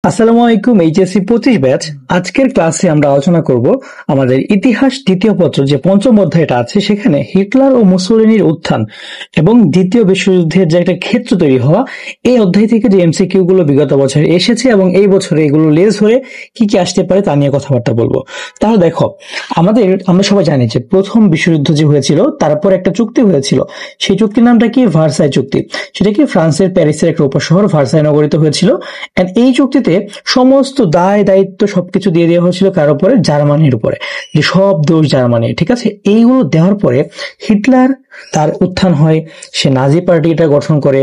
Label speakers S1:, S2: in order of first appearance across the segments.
S1: আসসালামু আলাইকুম HSC 25 batch. আজকের ক্লাসে আমরা আলোচনা করব আমাদের ইতিহাস দ্বিতীয় পত্র যে পঞ্চম অধ্যায়টা আছে সেখানে হিটলার ও মুসোলিনির উত্থান এবং দ্বিতীয় বিশ্বযুদ্ধের যে একটা ক্ষেত্র তৈরি হওয়া, এই অধ্যায় থেকে যে এমসিকিউ গুলো বিগত বছরে এসেছে এবং এই বছরে এগুলো লেজ হয়ে কি কি আসতে পারে তা নিয়ে কথাবার্তা বলবো। তাহলে দেখো, আমরা সবাই জানি যে প্রথম বিশ্বযুদ্ধ যে হয়েছিল তারপর একটা চুক্তি হয়েছিল। সেই চুক্তির নামটা কি? ভার্সাই চুক্তি। সেটা কি ফ্রান্সের প্যারিসের একটা উপশহর ভার্সাই নগরীতে হয়েছিল। এন্ড এই চুক্তিতে সমস্ত দায় দায়িত্ব সবকিছু দিয়ে দেওয়া হয়েছিল কার উপরে? জার্মানির উপরে, যে সব দোষ জার্মানির। ঠিক আছে, এইগুলো দেওয়ার পরে হিটলার তার উত্থান হয়, সে নাজি পার্টিটা গঠন করে।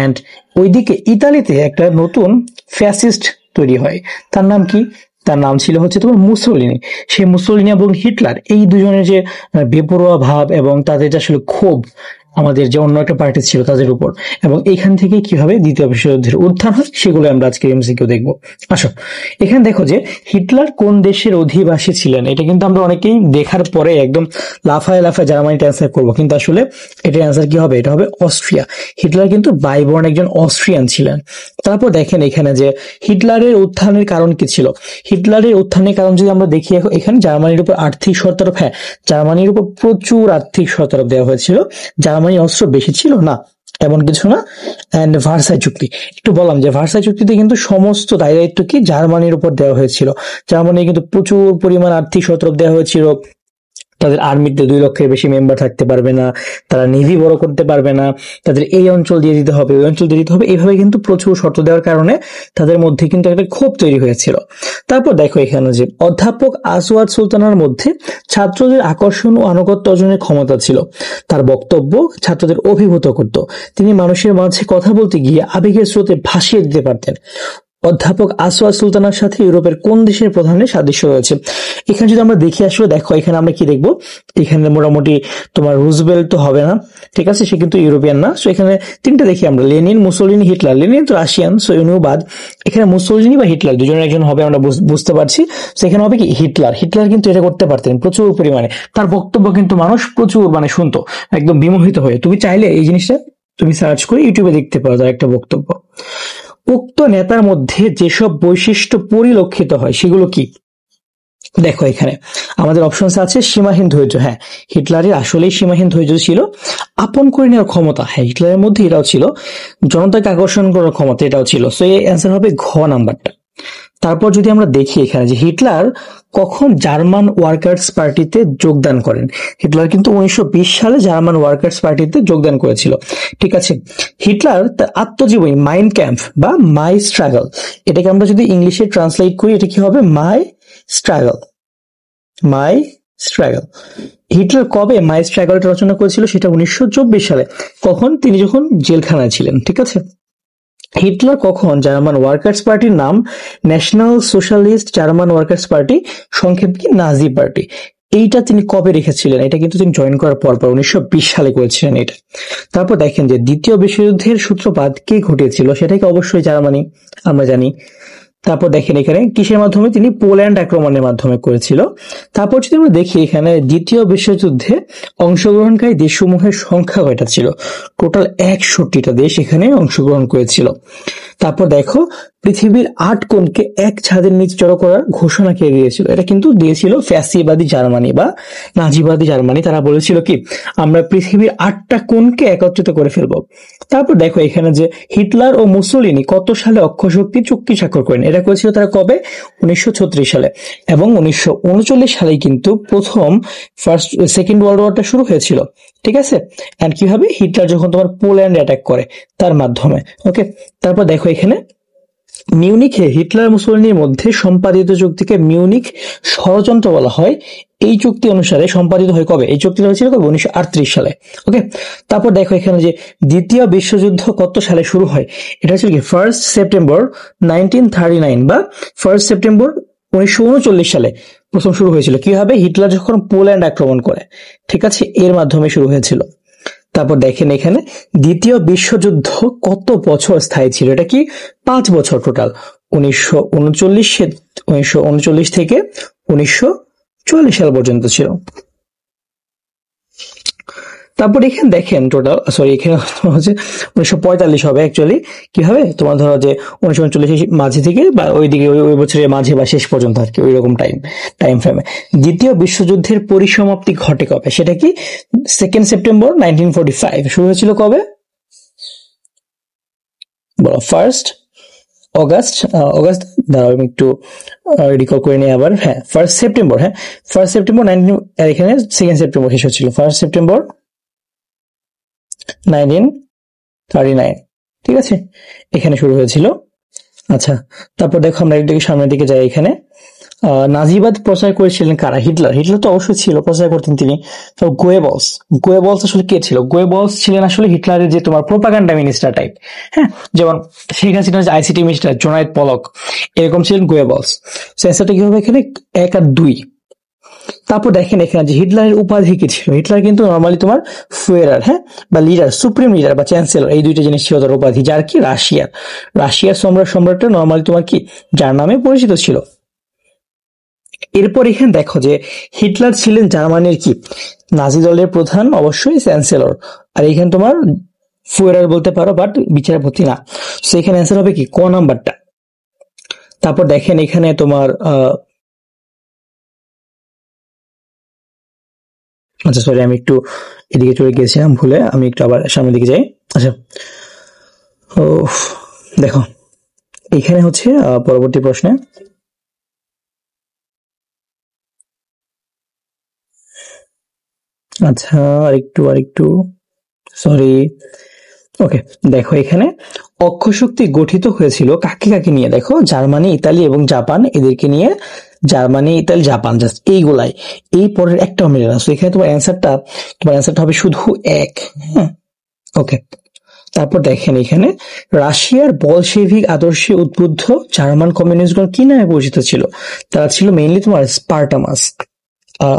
S1: এন্ড ওইদিকে ইতালিতে একটা নতুন ফ্যাসিস্ট তৈরি হয়। তার নাম কি? তার নাম ছিল হচ্ছে তোমার মুসোলিনি। সেই মুসোলিনি এবং হিটলার এই দুজনের যে বেপরোয়া ভাব এবং তাদের যে আসলে ক্ষোভ আমাদের যে অন্য একটা পার্টি ছিল তাদের উপর, এবং এইখান থেকে কিভাবে দ্বিতীয় বিশ্বযুদ্ধের উত্থান হয় সেগুলো আমরা আজকে এমসিকিউ দেখবো। আসো, এখানে দেখো যে হিটলার কোন দেশের অধিবাসী ছিলেন, এটা কিন্তু আমরা অনেকেই দেখার পরে একদম লাফায় লাফায় জার্মানিতে অ্যান্সার করবো, কিন্তু আসলে এটার অ্যান্সার কি হবে? এটা হবে অস্ট্রিয়া। হিটলার কিন্তু বাইবর্ন একজন অস্ট্রিয়ান ছিলেন। তারপর দেখেন এখানে যে হিটলারের উত্থানের কারণ কি ছিল। হিটলারের উত্থানের কারণ যদি আমরা দেখি, এখানে জার্মানির উপর আর্থিক শর্তারোপ, হ্যাঁ জার্মানির উপর প্রচুর আর্থিক শর্তারোপ দেওয়া হয়েছিল। জার্মানি অস্ত্র বেশি ছিল না এমন কিছু না। এন্ড ভার্সাই চুক্তি, একটু বললাম যে ভার্সাই চুক্তিতে কিন্তু সমস্ত দায় দায়িত্ব কি জার্মানির উপর দেওয়া হয়েছিল। জার্মানি কিন্তু প্রচুর পরিমাণ আর্থিক শর্তারোপ দেওয়া হয়েছিল। তাদের আর্মিতে 2 লক্ষের বেশি মেম্বার থাকতে পারবে না, তারা নেভি বড় করতে পারবে না, তাদের এই অঞ্চল দিয়ে দিতে হবে, ওই অঞ্চল দিয়ে দিতে হবে, এইভাবে কিন্তু প্রচুর শর্ত দেওয়ার কারণে তাদের মধ্যে কিন্তু একটা ক্ষোভ তৈরি হয়েছিল। তারপর দেখো এখানে যে অধ্যাপক আসওয়াদ সুলতানার মধ্যে ছাত্রদের আকর্ষণ ও আনুগত্য অর্জনের ক্ষমতা ছিল। তার বক্তব্য ছাত্রদের অভিভূত করত। তিনি মানুষের মাঝে কথা বলতে গিয়ে আবেগের স্রোতে ভাসিয়ে দিতে পারতেন। অধ্যাপক আসওয়াদ সুলতানার সাথে ইউরোপের কোন দেশের প্রধানের সাদৃশ্য রয়েছে? এখানে যদি আমরা দেখি, আসলে দেখো এখানে আমরা কি দেখবো, এখানে মোটামুটি তোমার রুজভেল্ট তো হবে না, ঠিক আছে, সে কিন্তু ইউরোপিয়ান না। সো এখানে তিনটা দেখি আমরা, লেনিন, মুসোলিনি, হিটলার। লেনিন তো রাশিয়ান, সো ইউনিও বাদ। এখানে মুসোলিনি বা হিটলার দুজনের একজন হবে, আমরা বুঝতে পারছি। সো এখানে হবে কি? হিটলার। হিটলার কিন্তু এটা করতে পারতেন প্রচুর পরিমাণে, তার বক্তব্য কিন্তু মানুষ প্রচুর শুনতো একদম বিমোহিত হয়ে। তুমি চাইলে এই জিনিসটা তুমি সার্চ করে ইউটিউবে দেখতে পারো তার একটা বক্তব্য। উক্ত নেতার মধ্যে যেসব বৈশিষ্ট্য পরিলক্ষিত হয় সেগুলো কি? দেখো এখানে আমাদের অপশনস আছে সীমাহীন ধৈর্য, হ্যাঁ হিটলারের আসলেই সীমাহীন ধৈর্য ছিল। আপন করে নেওয়ার ক্ষমতা, হ্যাঁ হিটলারের মধ্যে এটাও ছিল। জনতাকে আকর্ষণ করার ক্ষমতা, এটাও ছিল। সো এই অ্যান্সার হবে ঘ নাম্বারটা। তারপর যদি আমরা দেখি এখানে যে হিটলার কখন জার্মান ওয়ার্কার্স পার্টিতে যোগদান করেন। হিটলার কিন্তু 1920 সালে জার্মান ওয়ার্কার্স পার্টিতে যোগদান করেছিল। ঠিক আছে, হিটলার তার আত্মজীবনী মাইন ক্যাম্প বা মাই স্ট্রাগল, এটাকে আমরা যদি ইংলিশে ট্রান্সলেট করি এটা কি হবে? মাই স্ট্রাগল। মাই স্ট্রাগল। হিটলার কবে মাই স্ট্রাগলটা রচনা করেছিল? সেটা 1924 সালে, কখন? তিনি যখন জেলখানায় ছিলেন। ঠিক আছে, হিটলার কখন জার্মান ওয়ার্কার্স পার্টির নাম national socialist German workers party, সংক্ষেপ কি নাজি পার্টি, এইটা তিনি কবে রেখেছিলেন? এটা কিন্তু তিনি জয়েন করার পর 1920 সালে করেছিলেন এটা। তারপর দেখেন যে দ্বিতীয় বিশ্বযুদ্ধের সূত্রপাত কে ঘটিয়েছিল? সেটাকে অবশ্যই জার্মানি, আমরা জানি। তারপর দেখেন এখানে কিসের মাধ্যমে? তিনি পোল্যান্ড আক্রমণের মাধ্যমে করেছিল। তারপর যদি আমরা দেখি এখানে দ্বিতীয় বিশ্বযুদ্ধে অংশগ্রহণকারী দেশসমূহের সংখ্যা কয়টা ছিল? টোটাল 61টা দেশ এখানে অংশগ্রহণ করেছিল। তারপর দেখো পৃথিবীর 8 কোণকে এক ছাদের নিচে জড়ো করার ঘোষণা কে দিয়েছিল? এটা কিন্তু দিয়েছিল ফ্যাসিবাদী জার্মানি বা নাজিবাদী জার্মানি। তারা বলেছিল কি, আমরা পৃথিবীর 8টা কোণকে একত্রিত করে ফেলবো। তারপর দেখো এখানে যে হিটলার ও মুসোলিনি কত সালে অক্ষশক্তি চুক্তি স্বাক্ষর করেন? এটা করেছিল তারা কবে? 1936 সালে। এবং 1939 সালেই কিন্তু সেকেন্ড ওয়ার্ল্ড ওয়ারটা শুরু হয়েছিল। ঠিক আছে, এন্ড কিভাবে? হিটলার যখন তোমার পোল্যান্ড অ্যাটাক করে তার মাধ্যমে। ওকে, তারপর দেখো এখানে মিউনিখে হিটলার মুসোলিনির মধ্যে সম্পাদিত চুক্তিকে মিউনিখ ষড়যন্ত্র বলা হয়। এই চুক্তি অনুসারে সম্পাদিত হয় কবে? এই চুক্তিটা হয়েছিল কবে? 1938 সালে। ওকে, তারপর দেখো এখানে যে দ্বিতীয় বিশ্বযুদ্ধ কত সালে শুরু হয়? এটা হচ্ছে কি 1 সেপ্টেম্বর 1939 বা 1 সেপ্টেম্বর 1939 সালে প্রথম শুরু হয়েছিল। কিভাবে? হিটলার যখন পোল্যান্ড আক্রমণ করে, ঠিক আছে, এর মাধ্যমে শুরু হয়েছিল। তারপর দেখেন এখানে দ্বিতীয় বিশ্বযুদ্ধ কত বছর স্থায়ী ছিল? এটা কি 5 বছর টোটাল। 1939 থেকে 1944 সাল পর্যন্ত ছিল। তারপর এখানে দেখেন টোটাল, সরি এখানে হচ্ছে 1945 হবে অ্যাকচুয়ালি। কি হবে তোমার ধরো যে 1939 মাঝে থেকে বা ওইদিকে ওই বছরের মাঝে বা শেষ পর্যন্ত আর কি ওইরকম টাইম ফ্রেমে দ্বিতীয় বিশ্বযুদ্ধের পরিসমাপ্তি ঘটে কবে? সেটা কি 2 সেপ্টেম্বর 1945। শুরু হয়েছিল কবে বলো? অগাস্ট অগাস্ট দাঁড়াও আমি একটু রিকল করে নিই আবার। হ্যাঁ 1 সেপ্টেম্বর, হ্যাঁ 1 সেপ্টেম্বর 19, আর এখানে 2 সেপ্টেম্বর শেষ হচ্ছিল। 1 সেপ্টেম্বর 1939, ঠিক আছে, এখানে শুরু হয়েছিল। আচ্ছা, তারপর দেখো আমরা একদিকে সামনের দিকে যাই। এখানে নাজিবাদ প্রচার করেছিলেন কারা? হিটলার তো অবশ্যই ছিল, প্রচার করতেন তিনি। তো গোয়েবলস আসলে কে ছিল? গোয়েবলস ছিলেন আসলে হিটলারের যে তোমার প্রোপাগান্ডা মিনিস্টার টাইপ, হ্যাঁ, যেমন শেখ হাসিনার যে আইসিটি মিনিস্টার জোনায়েদ পলক, এরকম ছিলেন গোয়েবলস। সেন্সারটা কি হবে এখানে? 1 আর 2। তারপর দেখেন এখানে যে হিটলারের উপাধি কি ছিল। হিটলার কিন্তু নর্মালি তোমার ফুয়েরার, হ্যাঁ, বা লিডার, সুপ্রিম লিডার বা চ্যান্সেলর, এই দুইটা জিনিস ছিল তার উপাধি। যার কি রাশিয়ার সম্রাটটা নর্মালি তোমার কি যার নামে পরিচিত ছিল। এরপর এখানে দেখো যে হিটলার ছিলেন জার্মানির কি নাজি দলের প্রধান, অবশ্যই চ্যান্সেলর। আর এখানে তোমার ফুয়েরার বলতে পারো, বাট বিচারপতি না। তো এখানে অ্যান্সার হবে কি ক নাম্বারটা। তারপর দেখেন এখানে তোমার আচ্ছা সরি আমি একটু এদিকে চলে গেছিলাম ভুলে, আমি একটু আবার সামনের দিকে যাই। আচ্ছা, ও দেখো এখানে হচ্ছে পরবর্তী প্রশ্নে আচ্ছা আরেকটু সরি। ওকে, দেখো এখানে অক্ষশক্তি গঠিত হয়েছিল কাকে নিয়ে? দেখো জার্মানি, ইতালি এবং জাপান, এদেরকে নিয়ে। জার্মানি, ইতালি, জাপান, জাস্ট এইগুলাই। এই পরের একটাও মিলে না। এখানে তোমার অ্যান্সারটা হবে শুধু 1। হ্যাঁ, ওকে। তারপর দেখেন এখানে রাশিয়ার বলশেভিক আদর্শে উদ্বুদ্ধ জার্মান কমিউনিস্টগণ কি নামে পরিচিত ছিল? তারা ছিল মেইনলি তোমার স্পার্টামাস।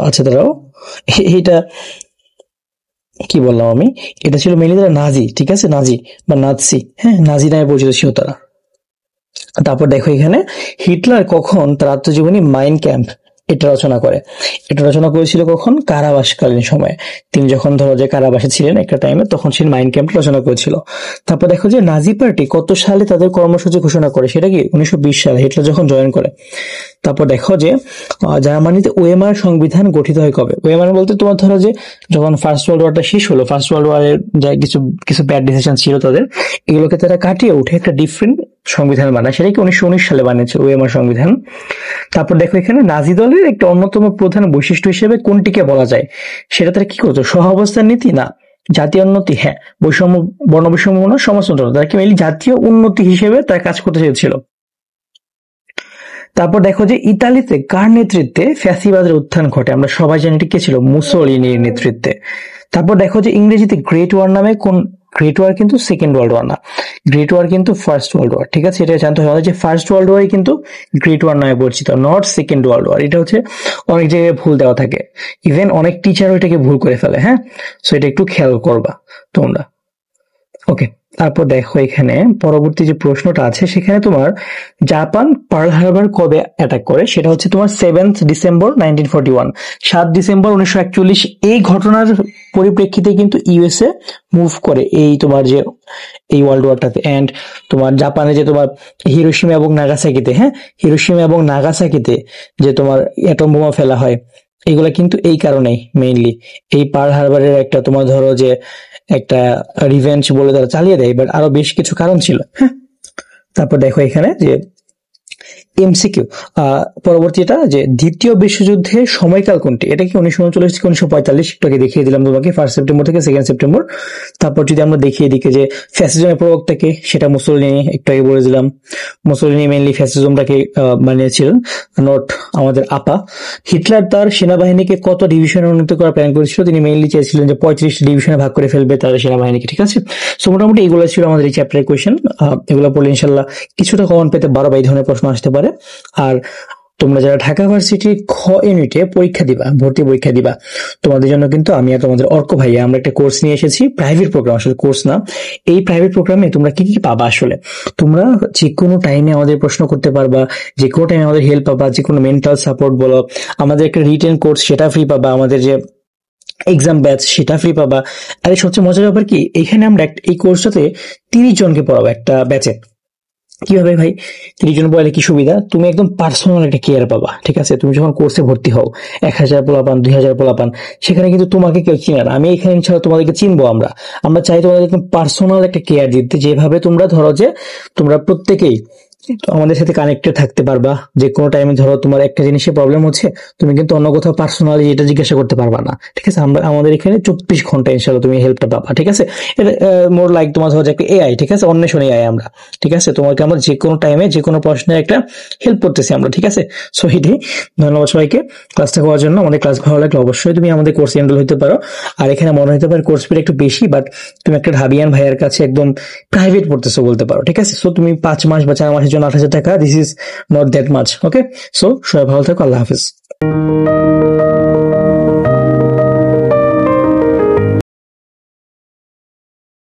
S1: আচ্ছা দাঁড়াও, এটা কি বললাম আমি? এটা ছিল মেইনলি তারা নাজি, ঠিক আছে, নাজি বা নাৎসি, হ্যাঁ, নাজি নামে পরিচিত ছিল তারা। তারপর দেখো এখানে হিটলার কখন তার আত্মজীবনী মাইন ক্যাম্প এটা রচনা করে? এটা রচনা করেছিল কখন? কারাবাসকালীন সময়ে। তিনি যখন ধরো যে কারাবাসে ছিলেন একটা টাইমে, তখন সে মাইন ক্যাম্প রচনা করেছিল। তারপর দেখো যে নাজি পার্টি কত সালে তাদের কর্মসূচি ঘোষণা করে? সেটা কি 1920 সালে হিটলার যখন জয়েন করে। তারপর দেখো যে জার্মানিতে ওয়েমার সংবিধান গঠিত হয় কবে? ওয়েমার বলতে তোমার ধরো যে যখন ফার্স্ট ওয়ার্ল্ড ওয়ারটা শেষ হলো, ফার্স্ট ওয়ার্ল্ড ওয়ারের যা কিছু ব্যাড ডিসিশন ছিল তাদের, এগুলোকে তারা কাটিয়ে উঠে একটা ডিফারেন্ট সংবিধান বানায়। সেটা কি 1919 সালে বানিয়েছে ওয়েমার সংবিধান। তারপর দেখো এখানে নাজি দলের একটা অন্যতম প্রধান বৈশিষ্ট্য হিসেবে কোনটিকে বলা যায়? সেটা তারা কি করতো? সহাবস্থান নীতি না জাতীয় উন্নতি? হ্যাঁ, বৈষম্য, বর্ণ বৈষম্য না সমাজতন্ত্র? তারা কি মেইনলি জাতীয় উন্নতি হিসেবে তারা কাজ করতে চেয়েছিল। তারপর দেখো যে ইতালিতে কার নেতৃত্বে ফ্যাসিবাদের উত্থান ঘটে? আমরা সবাই জানি এটা কে ছিল? মুসোলিনির নেতৃত্বে। তারপর দেখো যে ইংরেজিতে গ্রেট ওয়ার নামে কোন, গ্রেট ওয়ার কিন্তু সেকেন্ড ওয়ার্ল্ড ওয়ার না, গ্রেট ওয়ার কিন্তু ফার্স্ট ওয়ার্ল্ড ওয়ার, ঠিক আছে, এটা জানতে হবে যে ফার্স্ট ওয়ার্ল্ড ওয়ারই কিন্তু গ্রেট ওয়ার নামে পরিচিত, নট সেকেন্ড ওয়ার্ল্ড ওয়ার। এটা হচ্ছে অনেক জায়গায় ভুল দেওয়া থাকে, ইভেন অনেক টিচার এটাকে ভুল করে ফেলে, হ্যাঁ, সো এটা একটু খেয়াল করবা তোমরা। ওকে, তারপর দেখো এখানে পরবর্তী যে প্রশ্নটা আছে সেখানে তোমার জাপান পার্ল হারবার কবে অ্যাটাক করে? সেটা হচ্ছে তোমার 7 ডিসেম্বর 1941, 7 ডিসেম্বর 1941। এই ঘটনার পরিপ্রেক্ষিতে কিন্তু ইউএসএ মুভ করে এই তোমার যে এই ওয়ার্ল্ড ওয়ারটাতে। এন্ড তোমার জাপানে যে তোমার হিরোশিমা এবং নাগাসাকিতে, হ্যাঁ, হিরোশিমা এবং নাগাসাকিতে যে তোমার অ্যাটম বোমা ফেলা হয়, এগুলা কিন্তু এই কারণেই মেইনলি এই পার্ল হারবারের একটা তোমার ধরো যে একটা রিভেঞ্জ বলে তারা চালিয়ে দেয়, বাট আরো বেশ কিছু কারণ ছিল, হ্যাঁ। তারপর দেখো এখানে যে এমসিকিউ পরবর্তীটা যে দ্বিতীয় বিশ্বযুদ্ধের সময়কাল কোনটি? এটা কি 1939 থেকে 1945? একটু দেখিয়ে দিলাম তোমাকে, 1 সেপ্টেম্বর থেকে 2 সেপ্টেম্বর। তারপর যদি আমরা দেখিয়ে দিকে যে ফ্যাসিজমের প্রবক্তাকে, সেটা মুসোলিনি, একটু আগে বলে দিলাম। মুসোলিনি মেইনলি ফ্যাসিজমটাকে বানিয়েছিলেন, নট আমাদের আপা। হিটলার তার সেনাবাহিনীকে কত ডিভিশনে উন্নীত করার প্ল্যান করেছিল? তিনি মেইনলি চেয়েছিলেন যে 35 ডিভিশনে ভাগ করে ফেলবে তার সেনাবাহিনীকে, ঠিক আছে। সো মোটামুটি এগুলো ছিল আমাদের এই চ্যাপ্টারের কোয়েশ্চেন। এগুলো পড়লে ইনশাল্লাহ কিছুটা কমন পেতে পারো বা এই ধরনের প্রশ্ন আসতে পারে। আর তোমরা যারা ঢাকা ভার্সিটির খ ইউনিটে পরীক্ষা দিবা, ভর্তি পরীক্ষা দিবা, তোমাদের জন্য কিন্তু আমি আর তোমাদের অর্ক ভাইয়া আমরা একটা কোর্স নিয়ে এসেছি, প্রাইভেট প্রোগ্রাম, আসলে কোর্স না। এই প্রাইভেট প্রোগ্রামে তোমরা কি কি পাবা? আসলে তোমরা যে কোনো টাইমে আমাদের প্রশ্ন করতে পারবা, যে কোনো টাইমে আমাদের হেল্প পাবা, যে কোনো মেন্টাল সাপোর্ট বলো, আমাদের একটা রিটেন কোর্স সেটা ফ্রি পাবা, আমাদের যে এক্সাম ব্যাচ সেটা ফ্রি পাবা। আর এই সবচেয়ে মজার ব্যাপার কি, এখানে আমরা এই কোর্সটাতে 30 জনকে পড়াবো একটা ব্যাচে। কিভাবে ভাই? 30 জন পড়ালে কি সুবিধা, তুমি একদম পার্সোনাল একটা কেয়ার পাবা। ঠিক আছে, তুমি যখন কোর্সে ভর্তি হও 1000 পোলাপান 2000 পোলাপান, সেখানে কিন্তু তোমাকে কেউ চিনে না, আমি এখানে ইনশাল্লাহ তোমাদেরকে চিনবো। আমরা চাই তোমাদের একদম পার্সোনাল একটা কেয়ার দিতে, যেভাবে তোমরা ধরো যে তোমরা প্রত্যেকেই তো আমাদের সাথে কানেক্টেড থাকতে পারবা। যে কোনো টাইমে ধরো তোমার একটা জিনিসে প্রবলেম হচ্ছে, তুমি কিন্তু অন্য কোথাও পার্সোনালি এটা জিজ্ঞাসা করতে পারবা না। ঠিক আছে, আমাদের এখানে 24 ঘন্টা ইনশাল্লাহ তুমি হেল্পটা পাবা। ঠিক আছে, এটা মোর লাইক তোমার ধরো যে একটা এআই। ঠিক আছে, অন্বেষণ এআই আমরা। ঠিক আছে, তোমাকে আমরা যে কোনো টাইমে যে কোনো প্রশ্নের একটা হেল্প করতেছি আমরা। ঠিক আছে, সো এটাই। ধন্যবাদ সবাইকে ক্লাসটা করার জন্য। আমাদের ক্লাস ভালো লাগলে অবশ্যই তুমি আমাদের কোর্সে এনরোল হতে পারো। আর এখানে মনে হতে পারে কোর্স ফি একটু বেশি, বাট তুমি একটা ঢাবিয়ান ভাইয়ের কাছে একদম প্রাইভেট পড়তেছো বলতে পারো। ঠিক আছে, সো তুমি 5 মাস বা 4 মাসের জন্য 8000 টাকা, this is not that much. Okay, so সবাই ভালো থাকো, আল্লাহ হাফিজ।